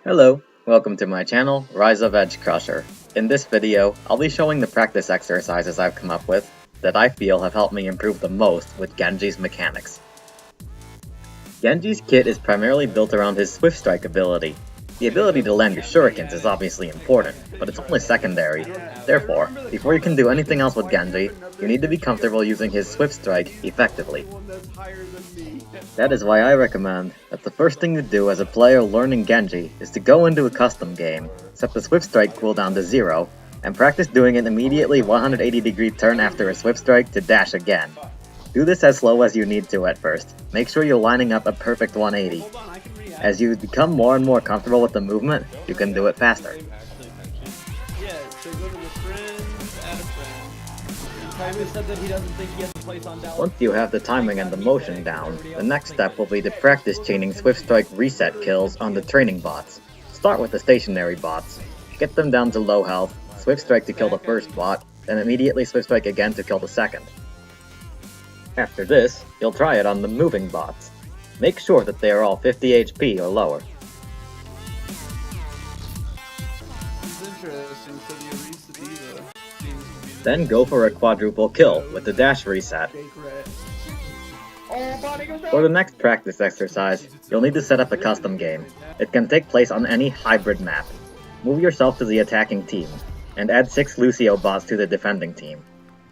Hello, welcome to my channel, Rise of Edge Crusher. In this video, I'll be showing the practice exercises I've come up with that I feel have helped me improve the most with Genji's mechanics. Genji's kit is primarily built around his Swift Strike ability. The ability to land your shurikens is obviously important, but it's only secondary. Therefore, before you can do anything else with Genji, you need to be comfortable using his Swift Strike effectively. That is why I recommend that the first thing to do as a player learning Genji is to go into a custom game, set the Swift Strike cooldown to 0, and practice doing an immediately 180-degree turn after a Swift Strike to dash again. Do this as slow as you need to at first. Make sure you're lining up a perfect 180. As you become more and more comfortable with the movement, you can do it faster. Once you have the timing and the motion down, the next step will be to practice chaining Swift Strike reset kills on the training bots. Start with the stationary bots. Get them down to low health, Swift Strike to kill the first bot, then immediately Swift Strike again to kill the second. After this, you'll try it on the moving bots. Make sure that they are all 50 HP or lower. Then go for a quadruple kill with the dash reset. For the next practice exercise, you'll need to set up a custom game. It can take place on any hybrid map. Move yourself to the attacking team, and add 6 Lucio bots to the defending team.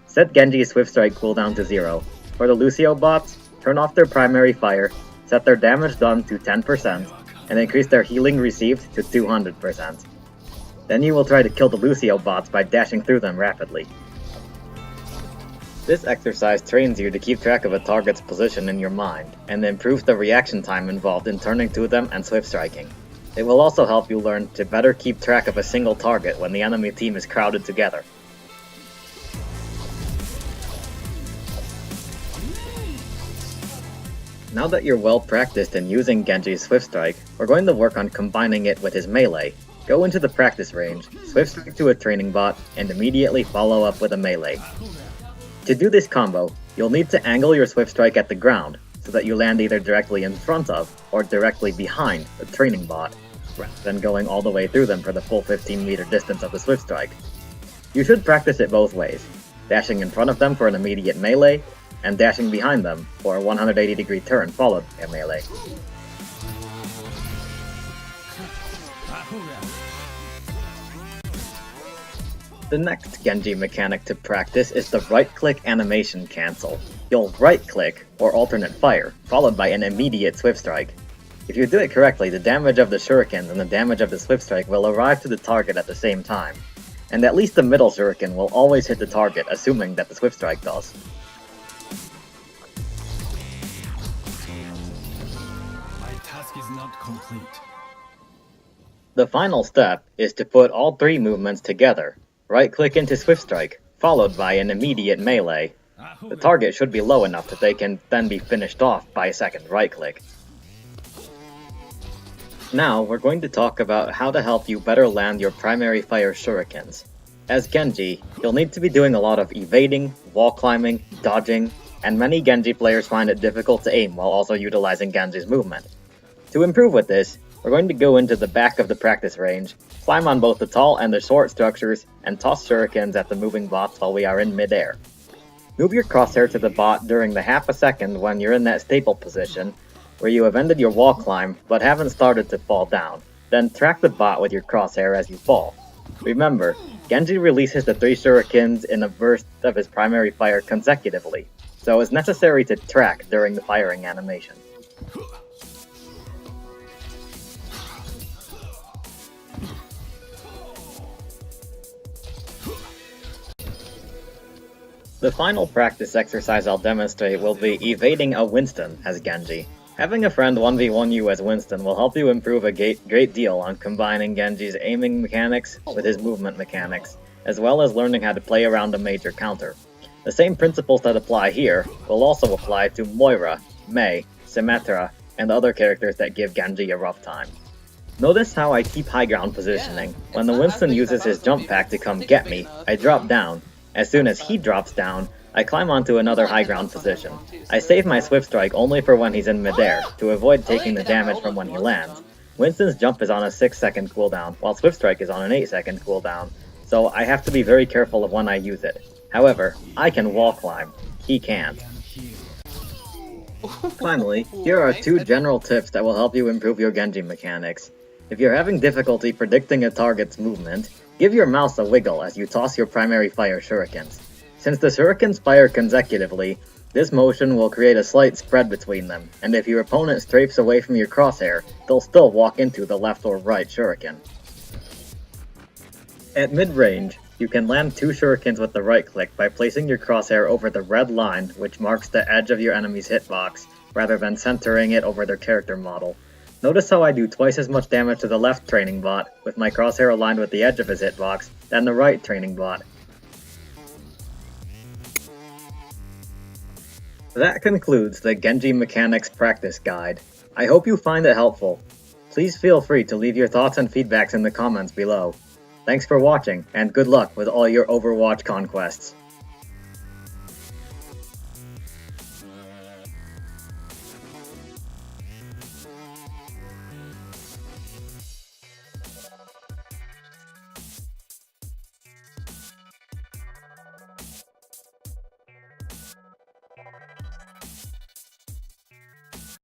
Set Genji's Swift Strike cooldown to 0. For the Lucio bots, turn off their primary fire, set their damage done to 10%, and increase their healing received to 200%. Then you will try to kill the Lucio bots by dashing through them rapidly. This exercise trains you to keep track of a target's position in your mind, and improves the reaction time involved in turning to them and swift striking. It will also help you learn to better keep track of a single target when the enemy team is crowded together. Now that you're well practiced in using Genji's Swift Strike, we're going to work on combining it with his melee. Go into the practice range, Swift Strike to a training bot, and immediately follow up with a melee. To do this combo, you'll need to angle your Swift Strike at the ground, so that you land either directly in front of, or directly behind the training bot, rather than going all the way through them for the full 15-meter distance of the Swift Strike. You should practice it both ways, dashing in front of them for an immediate melee, and dashing behind them for a 180-degree turn followed by a melee. The next Genji mechanic to practice is the right-click animation cancel. You'll right-click, or alternate fire, followed by an immediate Swift Strike. If you do it correctly, the damage of the shurikens and the damage of the Swift Strike will arrive to the target at the same time, and at least the middle shuriken will always hit the target, assuming that the Swift Strike does. Is not complete. The final step is to put all 3 movements together. Right-click into Swift Strike, followed by an immediate melee. The target should be low enough that they can then be finished off by a second right-click. Now, we're going to talk about how to help you better land your primary fire shurikens. As Genji, you'll need to be doing a lot of evading, wall climbing, dodging, and many Genji players find it difficult to aim while also utilizing Genji's movement. To improve with this, we're going to go into the back of the practice range, climb on both the tall and the short structures, and toss shurikens at the moving bots while we are in midair. Move your crosshair to the bot during the half a second when you're in that staple position, where you have ended your wall climb but haven't started to fall down. Then track the bot with your crosshair as you fall. Remember, Genji releases the 3 shurikens in a burst of his primary fire consecutively, so it's necessary to track during the firing animation. The final practice exercise I'll demonstrate will be evading a Winston as Genji. Having a friend 1v1 you as Winston will help you improve a great deal on combining Genji's aiming mechanics with his movement mechanics, as well as learning how to play around a major counter. The same principles that apply here will also apply to Moira, Mei, Symmetra, and other characters that give Genji a rough time. Notice how I keep high ground positioning. When the Winston uses his jump pack to come get me, I drop down. As soon as he drops down, I climb onto another high ground position. I save my Swift Strike only for when he's in midair, to avoid taking the damage from when he lands, Winston's jump is on a 6-second cooldown, while Swift Strike is on an 8-second cooldown, so I have to be very careful of when I use it. However, I can wall climb. He can't. Finally, here are 2 general tips that will help you improve your Genji mechanics. If you're having difficulty predicting a target's movement, give your mouse a wiggle as you toss your primary fire shurikens. Since the shurikens fire consecutively, this motion will create a slight spread between them, and if your opponent strafes away from your crosshair, they'll still walk into the left or right shuriken. At mid-range, you can land 2 shurikens with the right click by placing your crosshair over the red line which marks the edge of your enemy's hitbox, rather than centering it over their character model. Notice how I do twice as much damage to the left training bot, with my crosshair aligned with the edge of his hitbox, than the right training bot. That concludes the Genji Mechanics Practice Guide. I hope you find it helpful. Please feel free to leave your thoughts and feedbacks in the comments below. Thanks for watching, and good luck with all your Overwatch conquests.